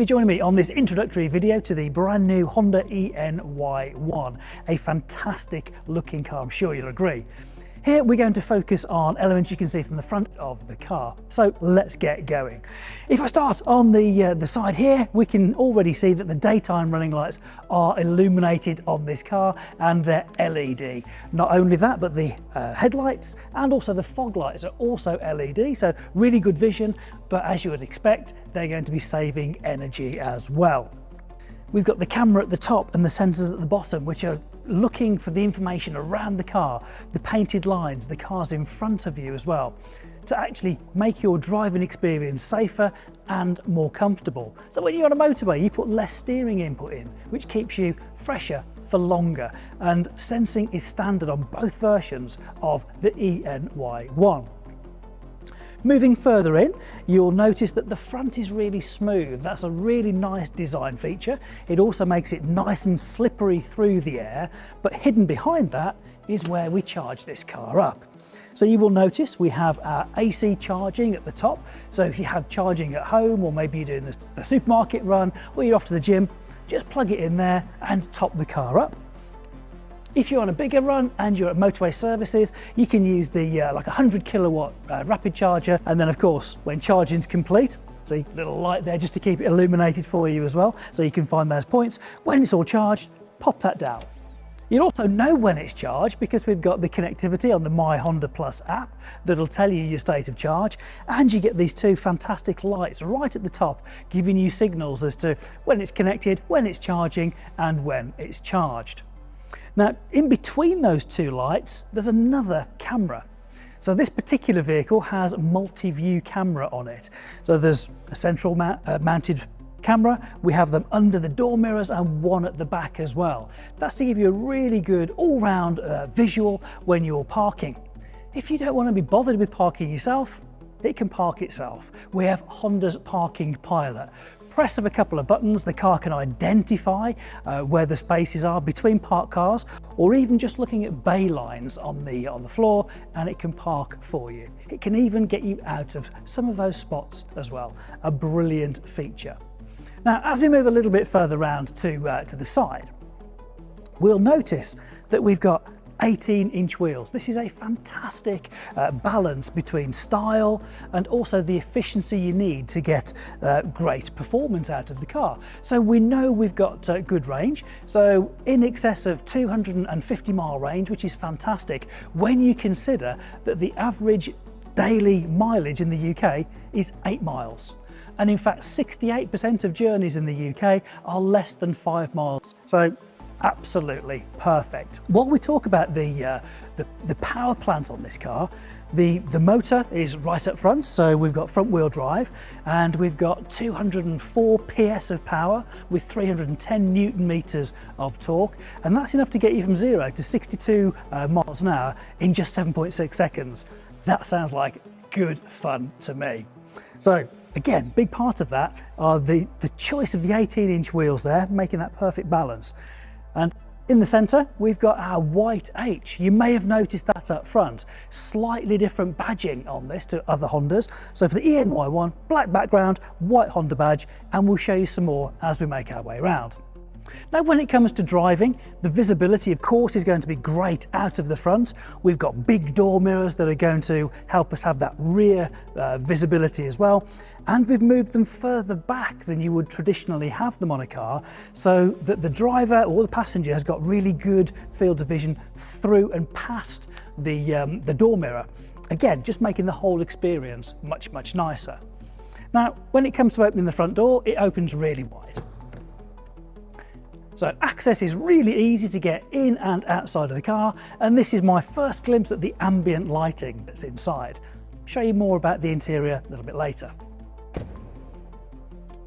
joining me on this introductory video to the brand new Honda Ny1, a fantastic looking car, I'm sure you'll agree. Here we're going to focus on elements you can see from the front of the car. So let's get going. If I start on the side here, we can already see that the daytime running lights are illuminated on this car and they're LED. Not only that, but the headlights and also the fog lights are also LED, so really good vision, but as you would expect, they're going to be saving energy as well. We've got the camera at the top and the sensors at the bottom, which are looking for the information around the car, the painted lines, the cars in front of you as well, to actually make your driving experience safer and more comfortable. So when you're on a motorway, you put less steering input in, which keeps you fresher for longer. And sensing is standard on both versions of the Ny1. Moving further in, you'll notice that the front is really smooth. That's a really nice design feature. It also makes it nice and slippery through the air, but hidden behind that is where we charge this car up. So you will notice we have our AC charging at the top. So if you have charging at home, or maybe you're doing the supermarket run, or you're off to the gym, just plug it in there and top the car up. If you're on a bigger run and you're at motorway services, you can use the like 100 kilowatt rapid charger. And then of course, when charging's complete, see a little light there just to keep it illuminated for you as well. So you can find those points. When it's all charged, pop that down. You'll also know when it's charged because we've got the connectivity on the My Honda Plus app that'll tell you your state of charge, and you get these two fantastic lights right at the top giving you signals as to when it's connected, when it's charging, and when it's charged. Now, in between those two lights, there's another camera. So this particular vehicle has multi-view camera on it. So there's a central mounted camera. We have them under the door mirrors and one at the back as well. That's to give you a really good all-round visual when you're parking. If you don't want to be bothered with parking yourself, it can park itself. We have Honda's Parking Pilot. Press of a couple of buttons, the car can identify where the spaces are between parked cars, or even just looking at bay lines on the floor, and it can park for you. It can even get you out of some of those spots as well. A brilliant feature. Now, as we move a little bit further around to the side, we'll notice that we've got 18-inch wheels. This is a fantastic balance between style and also the efficiency you need to get great performance out of the car. So we know we've got good range, so in excess of 250 mile range, which is fantastic when you consider that the average daily mileage in the UK is 8 miles. And in fact, 68% of journeys in the UK are less than 5 miles. So absolutely perfect. While we talk about the power plant on this car, the motor is right up front, so we've got front wheel drive and we've got 204 PS of power with 310 Newton meters of torque, and that's enough to get you from 0 to 62 miles an hour in just 7.6 seconds. That sounds like good fun to me. So again, big part of that are the choice of the 18-inch wheels there, making that perfect balance. And in the centre, we've got our white H. You may have noticed that up front. Slightly different badging on this to other Hondas. So for the Ny1, black background, white Honda badge, and we'll show you some more as we make our way around. Now, when it comes to driving, the visibility, of course, is going to be great out of the front. We've got big door mirrors that are going to help us have that rear visibility as well. And we've moved them further back than you would traditionally have them on a car, so that the driver or the passenger has got really good field of vision through and past the door mirror. Again, just making the whole experience much, much nicer. Now, when it comes to opening the front door, it opens really wide. So access is really easy to get in and outside of the car, and this is my first glimpse at the ambient lighting that's inside. I'll show you more about the interior a little bit later.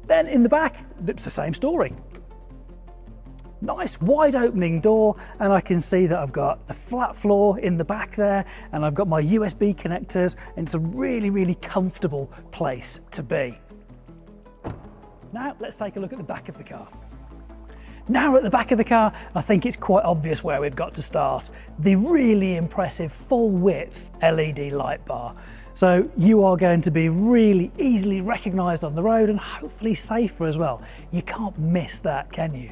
Then in the back, it's the same story. Nice wide opening door, and I can see that I've got a flat floor in the back there, and I've got my USB connectors, and it's a really, really comfortable place to be. Now let's take a look at the back of the car. Now at the back of the car, I think it's quite obvious where we've got to start. The really impressive full width LED light bar. So you are going to be really easily recognised on the road and hopefully safer as well. You can't miss that, can you?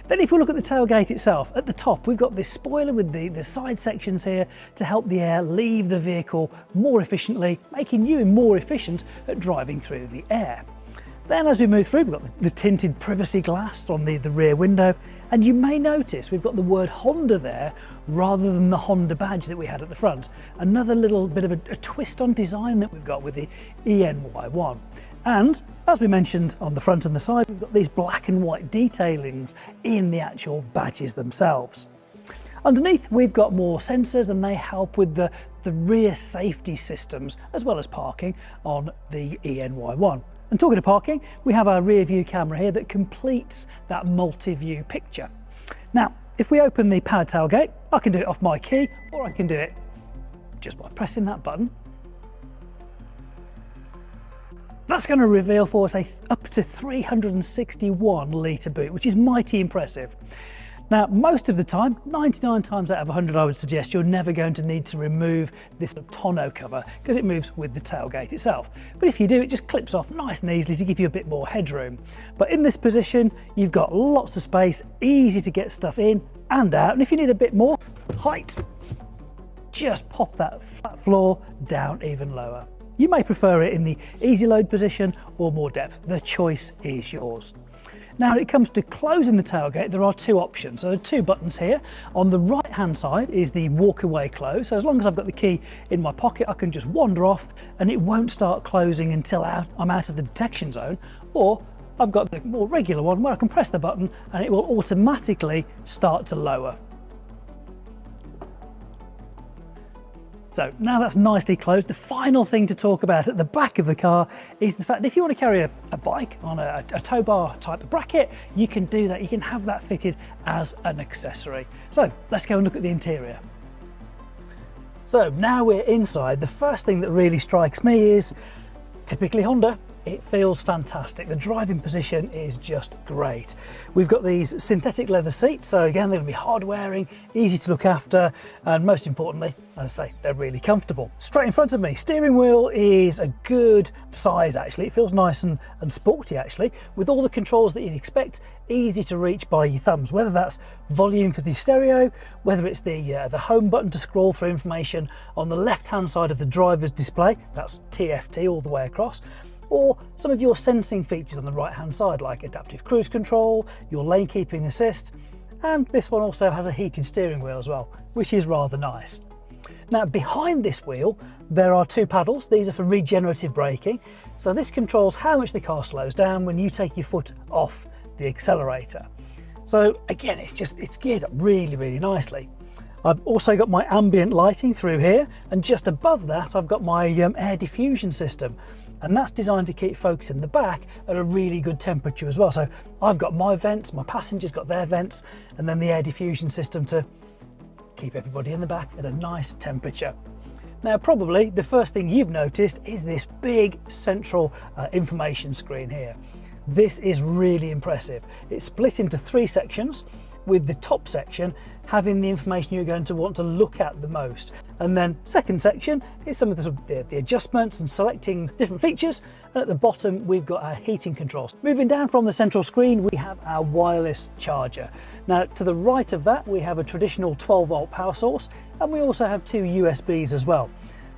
Then if we look at the tailgate itself, at the top we've got this spoiler with the side sections here to help the air leave the vehicle more efficiently, making you more efficient at driving through the air. Then as we move through, we've got the tinted privacy glass on the rear window, and you may notice we've got the word Honda there rather than the Honda badge that we had at the front. Another little bit of a twist on design that we've got with the Ny1. And as we mentioned on the front and the side, we've got these black and white detailings in the actual badges themselves. Underneath, we've got more sensors and they help with the rear safety systems as well as parking on the Ny1. And talking of parking, we have our rear view camera here that completes that multi-view picture. Now, if we open the powered tailgate, I can do it off my key, or I can do it just by pressing that button. That's going to reveal for us up to 361 litre boot, which is mighty impressive. Now, most of the time, 99 times out of 100, I would suggest you're never going to need to remove this tonneau cover because it moves with the tailgate itself. But if you do, it just clips off nice and easily to give you a bit more headroom. But in this position, you've got lots of space, easy to get stuff in and out. And if you need a bit more height, just pop that flat floor down even lower. You may prefer it in the easy load position or more depth. The choice is yours. Now, when it comes to closing the tailgate, there are two options. So there are two buttons here. On the right hand side is the walk away close. So as long as I've got the key in my pocket, I can just wander off and it won't start closing until I'm out of the detection zone. Or I've got the more regular one where I can press the button and it will automatically start to lower. So now that's nicely closed, the final thing to talk about at the back of the car is the fact that if you want to carry a bike on a tow bar type of bracket, you can do that. You can have that fitted as an accessory. So let's go and look at the interior. So now we're inside. The first thing that really strikes me is typically Honda. It feels fantastic. The driving position is just great. We've got these synthetic leather seats, so again, they're going to be hard wearing, easy to look after, and most importantly, as I say, they're really comfortable. Straight in front of me, steering wheel is a good size actually. It feels nice and sporty actually, with all the controls that you'd expect, easy to reach by your thumbs, whether that's volume for the stereo, whether it's the home button to scroll through information on the left-hand side of the driver's display, that's TFT all the way across, or some of your sensing features on the right hand side like adaptive cruise control, your lane keeping assist, and this one also has a heated steering wheel as well, which is rather nice. Now behind this wheel there are two paddles. These are for regenerative braking, so this controls how much the car slows down when you take your foot off the accelerator. So again, it's geared up really nicely. I've also got my ambient lighting through here, and just above that I've got my air diffusion system, and that's designed to keep folks in the back at a really good temperature as well. So I've got my vents, my passengers got their vents, and then the air diffusion system to keep everybody in the back at a nice temperature. Now probably the first thing you've noticed is this big central information screen here. This is really impressive. It's split into three sections, with the top section having the information you're going to want to look at the most. And then second section is some of the adjustments and selecting different features. And at the bottom, we've got our heating controls. Moving down from the central screen, we have our wireless charger. Now, to the right of that, we have a traditional 12-volt power source, and we also have two USBs as well.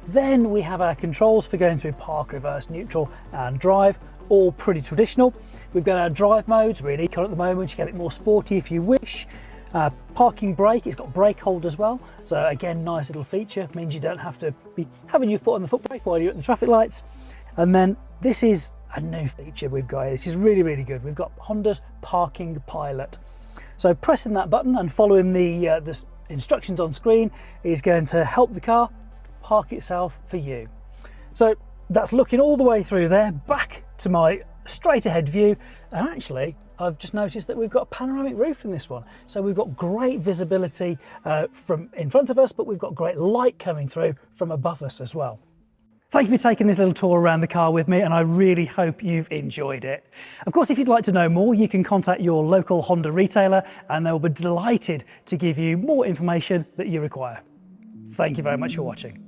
Then we have our controls for going through park, reverse, neutral, and drive, all pretty traditional. We've got our drive modes, really eco at the moment. You get it more sporty if you wish. Parking brake, it's got brake hold as well. So again, nice little feature, means you don't have to be having your foot on the foot brake while you're at the traffic lights. And then this is a new feature we've got here. This is really good. We've got Honda's parking pilot. So pressing that button and following the instructions on screen is going to help the car park itself for you. So that's looking all the way through there, back to my straight ahead view, and actually I've just noticed that we've got a panoramic roof in this one, so we've got great visibility from in front of us, but we've got great light coming through from above us as well. Thank you for taking this little tour around the car with me, and I really hope you've enjoyed it. Of course, if you'd like to know more, you can contact your local Honda retailer and they'll be delighted to give you more information that you require. Thank you very much for watching.